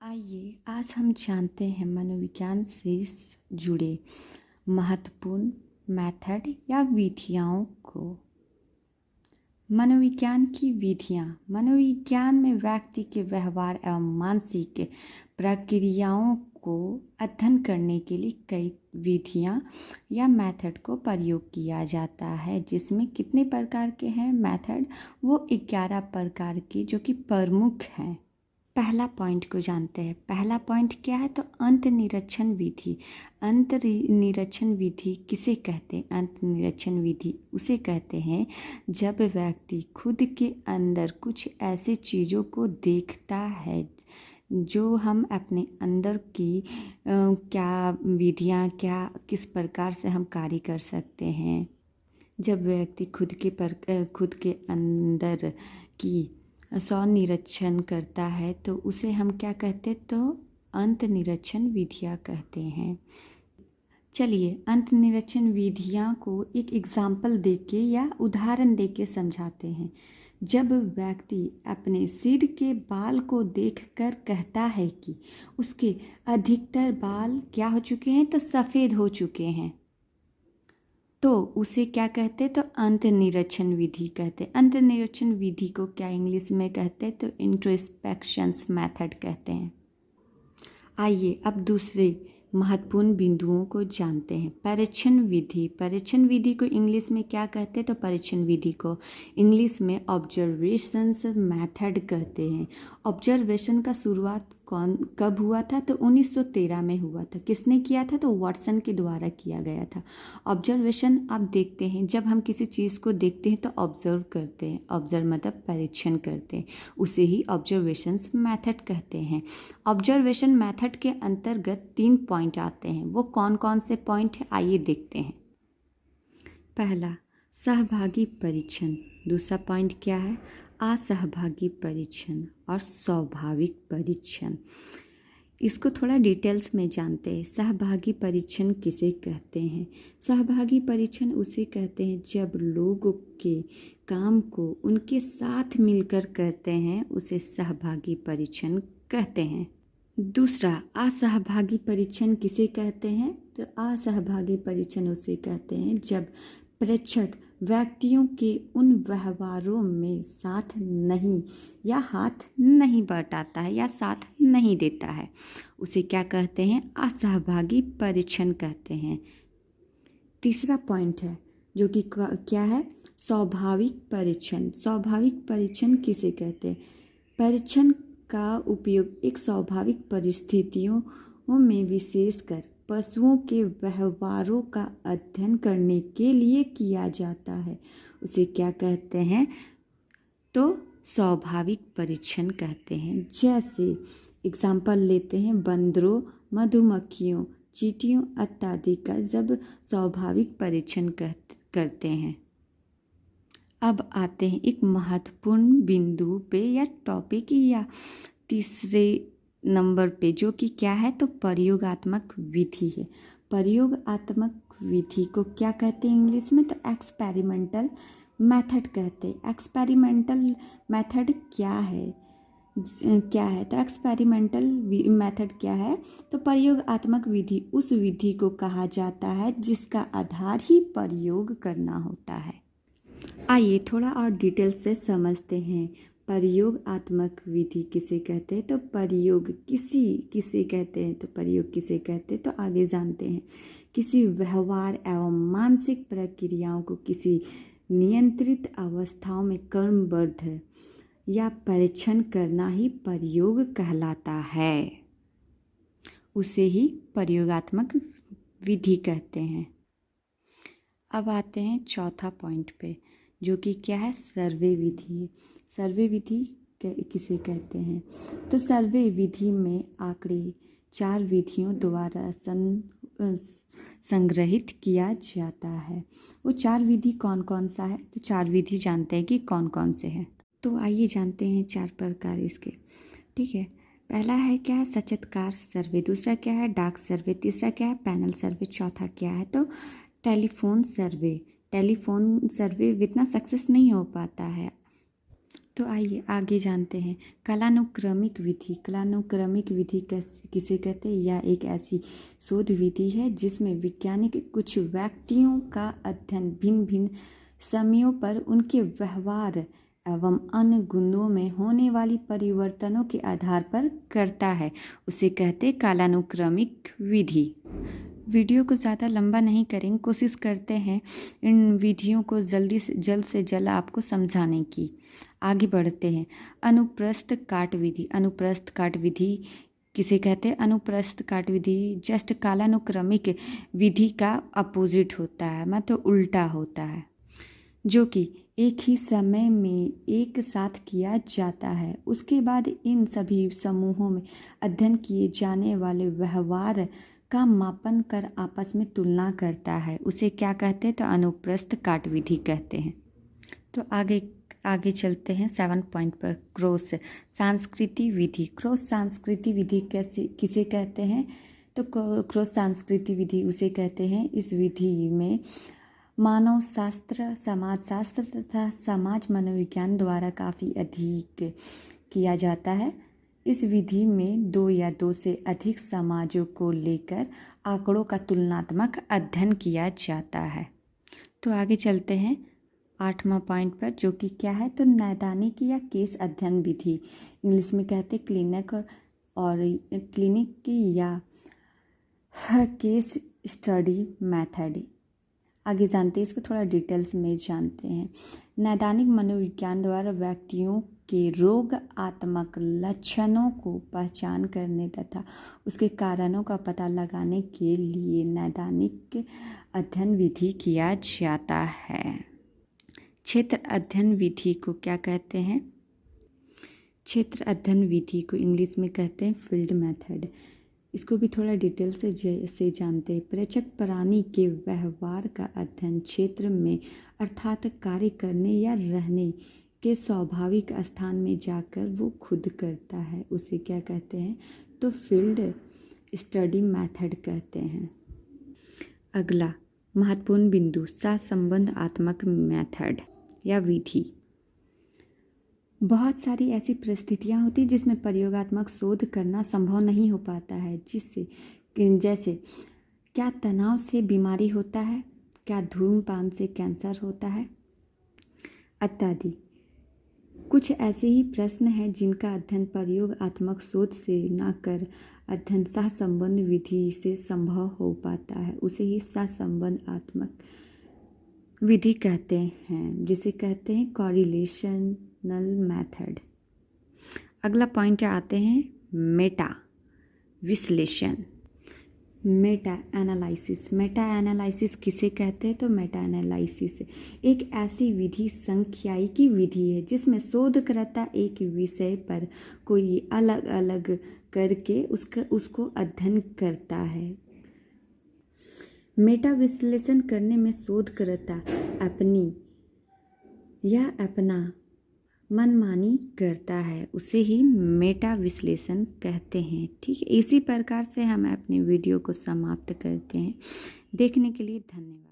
आइए आज हम जानते हैं मनोविज्ञान से जुड़े महत्वपूर्ण मेथड या विधियों को। मनोविज्ञान की विधियाँ मनोविज्ञान में व्यक्ति के व्यवहार एवं मानसिक प्रक्रियाओं को अध्ययन करने के लिए कई विधियाँ या मेथड को प्रयोग किया जाता है, जिसमें कितने प्रकार के हैं मेथड? वो 11 प्रकार के जो कि प्रमुख हैं। पहला पॉइंट को जानते हैं। पहला पॉइंट क्या है? तो अंत निरीक्षण विधि। अंत निरीक्षण विधि किसे कहते हैं? अंत निरीक्षण विधि उसे कहते हैं जब व्यक्ति खुद के अंदर कुछ ऐसी चीज़ों को देखता है जो हम अपने अंदर की क्या विधियाँ किस प्रकार से हम कार्य कर सकते हैं। जब व्यक्ति खुद के अंदर की स्व निरीक्षण करता है तो उसे हम क्या कहते? तो अंत निरीक्षण विधियाँ कहते हैं। चलिए अंत निरीक्षण विधियाँ को एक एग्जाम्पल देके या उदाहरण देके समझाते हैं। जब व्यक्ति अपने सिर के बाल को देखकर कहता है कि उसके अधिकतर बाल क्या हो चुके हैं? तो सफ़ेद हो चुके हैं, तो उसे क्या कहते? तो अंत निरीक्षण विधि कहते। अंत निरीक्षण विधि को क्या इंग्लिश में कहते? तो इंट्रोस्पेक्शंस मेथड कहते हैं। आइए अब दूसरे महत्वपूर्ण बिंदुओं को जानते हैं। परीक्षण विधि। परीक्षण विधि को इंग्लिश में क्या कहते? तो परीक्षण विधि को इंग्लिश में ऑब्जर्वेशंस मेथड कहते हैं। ऑब्जर्वेशन का शुरुआत कब हुआ था? तो 1913 में हुआ था। किसने किया था? तो वाटसन के द्वारा किया गया था। ऑब्जर्वेशन आप देखते हैं, जब हम किसी चीज़ को देखते हैं तो ऑब्जर्व करते हैं। ऑब्जर्व मतलब परीक्षण करते हैं, उसे ही ऑब्जर्वेशंस मेथड कहते हैं। ऑब्जर्वेशन मेथड के अंतर्गत 3 पॉइंट आते हैं। वो कौन कौन से पॉइंट हैं? आइए देखते हैं। पहला सहभागी परीक्षण। दूसरा पॉइंट क्या है? असहभागी परीक्षण और स्वाभाविक परीक्षण। इसको थोड़ा डिटेल्स में जानते हैं। सहभागी परीक्षण किसे कहते हैं? सहभागी परीक्षण उसे कहते हैं जब लोगों के काम को उनके साथ मिलकर करते हैं, उसे सहभागी परीक्षण कहते हैं। दूसरा असहभागी परीक्षण किसे कहते हैं? तो असहभागी परीक्षण उसे कहते हैं जब प्रेक्षक व्यक्तियों के उन व्यवहारों में साथ नहीं या हाथ नहीं बटाता है या साथ नहीं देता है, उसे क्या कहते हैं? असहभागी परीक्षण कहते हैं। तीसरा पॉइंट है जो कि क्या है? स्वाभाविक परीक्षण। स्वाभाविक परीक्षण किसे कहते हैं? परीक्षण का उपयोग एक स्वाभाविक परिस्थितियों में विशेषकर पशुओं के व्यवहारों का अध्ययन करने के लिए किया जाता है, उसे क्या कहते हैं? तो स्वाभाविक परीक्षण कहते हैं। जैसे एग्जाम्पल लेते हैं बंदरों, मधुमक्खियों, चींटियों इत्यादि का जब स्वाभाविक परीक्षण करते हैं। अब आते हैं एक महत्वपूर्ण बिंदु पे या टॉपिक या तीसरे नंबर पे, जो कि क्या है? तो प्रयोगात्मक विधि है। प्रयोगात्मक विधि को क्या कहते हैं इंग्लिश में? तो एक्सपेरिमेंटल मेथड कहते हैं। एक्सपेरिमेंटल मेथड क्या है? तो एक्सपेरिमेंटल मेथड क्या है? तो प्रयोगात्मक विधि उस विधि को कहा जाता है जिसका आधार ही प्रयोग करना होता है। आइए थोड़ा और डिटेल से समझते हैं। प्रयोगात्मक विधि किसे कहते हैं? तो प्रयोग किसे कहते हैं? तो प्रयोग किसे कहते हैं? तो आगे जानते हैं। किसी व्यवहार एवं मानसिक प्रक्रियाओं को किसी नियंत्रित अवस्थाओं में क्रमबद्ध या परीक्षण करना ही प्रयोग कहलाता है, उसे ही प्रयोगात्मक विधि कहते हैं। अब आते हैं चौथा पॉइंट पे, जो कि क्या है? सर्वे विधि है। सर्वे विधि किसे कहते हैं? तो सर्वे विधि में आंकड़े 4 विधियों द्वारा संग्रहित किया जाता है। वो 4 विधि कौन कौन सा है? तो 4 विधि जानते हैं कि कौन कौन से हैं। तो आइए जानते हैं 4 प्रकार इसके। ठीक है, पहला है क्या है? सचेतकार सर्वे। दूसरा क्या है? डाक सर्वे। तीसरा क्या है? पैनल सर्वे। चौथा क्या है? तो टेलीफोन सर्वे। टेलीफोन सर्वे इतना सक्सेस नहीं हो पाता है, तो आइए आगे जानते हैं कालानुक्रमिक विधि। कालानुक्रमिक विधि किसे कहते हैं? यह एक ऐसी शोध विधि है जिसमें वैज्ञानिक कुछ व्यक्तियों का अध्ययन भिन्न भिन्न समयों पर उनके व्यवहार एवं अन्य गुणों में होने वाली परिवर्तनों के आधार पर करता है, उसे कहते हैं कालानुक्रमिक विधि। वीडियो को ज़्यादा लंबा नहीं करेंगे, कोशिश करते हैं इन विधियों को जल्द से जल्द आपको समझाने की। आगे बढ़ते हैं। अनुप्रस्थ काट विधि। अनुप्रस्थ काट विधि किसे कहते हैं? अनुप्रस्थ काट विधि जस्ट कालानुक्रमिक विधि का अपोजिट होता है, मतलब उल्टा होता है, जो कि एक ही समय में एक साथ किया जाता है। उसके बाद इन सभी समूहों में अध्ययन किए जाने वाले व्यवहार का मापन कर आपस में तुलना करता है, उसे क्या कहते हैं? तो अनुप्रस्थ काट विधि कहते हैं। तो आगे चलते हैं 7 पॉइंट पर। क्रॉस सांस्कृतिक विधि। क्रॉस सांस्कृतिक विधि किसे कहते हैं? तो क्रॉस सांस्कृतिक विधि उसे कहते हैं इस विधि में मानव शास्त्र, समाज शास्त्र तथा समाज मनोविज्ञान द्वारा काफ़ी अधिक किया जाता है। इस विधि में 2 या 2 से अधिक समाजों को लेकर आंकड़ों का तुलनात्मक अध्ययन किया जाता है। तो आगे चलते हैं 8वां पॉइंट पर, जो कि क्या है? तो नैदानिक या केस अध्ययन विधि। इंग्लिश में कहते हैं क्लिनिक या केस स्टडी मेथड। आगे जानते हैं इसको, थोड़ा डिटेल्स में जानते हैं। नैदानिक मनोविज्ञान द्वारा व्यक्तियों के रोगात्मक लक्षणों को पहचान करने तथा उसके कारणों का पता लगाने के लिए नैदानिक अध्ययन विधि किया जाता है। क्षेत्र अध्ययन विधि को क्या कहते हैं? क्षेत्र अध्ययन विधि को इंग्लिश में कहते हैं फील्ड मेथड। इसको भी थोड़ा डिटेल से जानते हैं। प्रेक्षक प्राणी के व्यवहार का अध्ययन क्षेत्र में अर्थात कार्य करने या रहने के स्वाभाविक स्थान में जाकर वो खुद करता है, उसे क्या कहते हैं? तो फील्ड स्टडी मेथड कहते हैं। अगला महत्वपूर्ण बिंदु सहसंबंधात्मक मेथड या विधि। बहुत सारी ऐसी परिस्थितियाँ होती जिसमें प्रयोगात्मक शोध करना संभव नहीं हो पाता है, जैसे क्या तनाव से बीमारी होता है, क्या धूम्रपान से कैंसर होता है इत्यादि। कुछ ऐसे ही प्रश्न हैं जिनका अध्ययन प्रयोगात्मक शोध से न कर अध्ययन सहसंबंध विधि से संभव हो पाता है, उसे ही सहसंबंधात्मक विधि कहते हैं, जिसे कहते हैं कॉरिलेशनल मेथड। अगला पॉइंट आते हैं मेटा विश्लेषण। मेटा एनालिसिस किसे कहते हैं? तो मेटा एनालिसिस एक ऐसी विधि सांख्यिकी विधि है जिसमें शोधकर्ता एक विषय पर कोई अलग अलग करके उसको अध्ययन करता है। मेटा विश्लेषण करने में शोधकर्ता अपना मनमानी करता है, उसे ही मेटा विश्लेषण कहते हैं। ठीक है, इसी प्रकार से हम अपने वीडियो को समाप्त करते हैं। देखने के लिए धन्यवाद।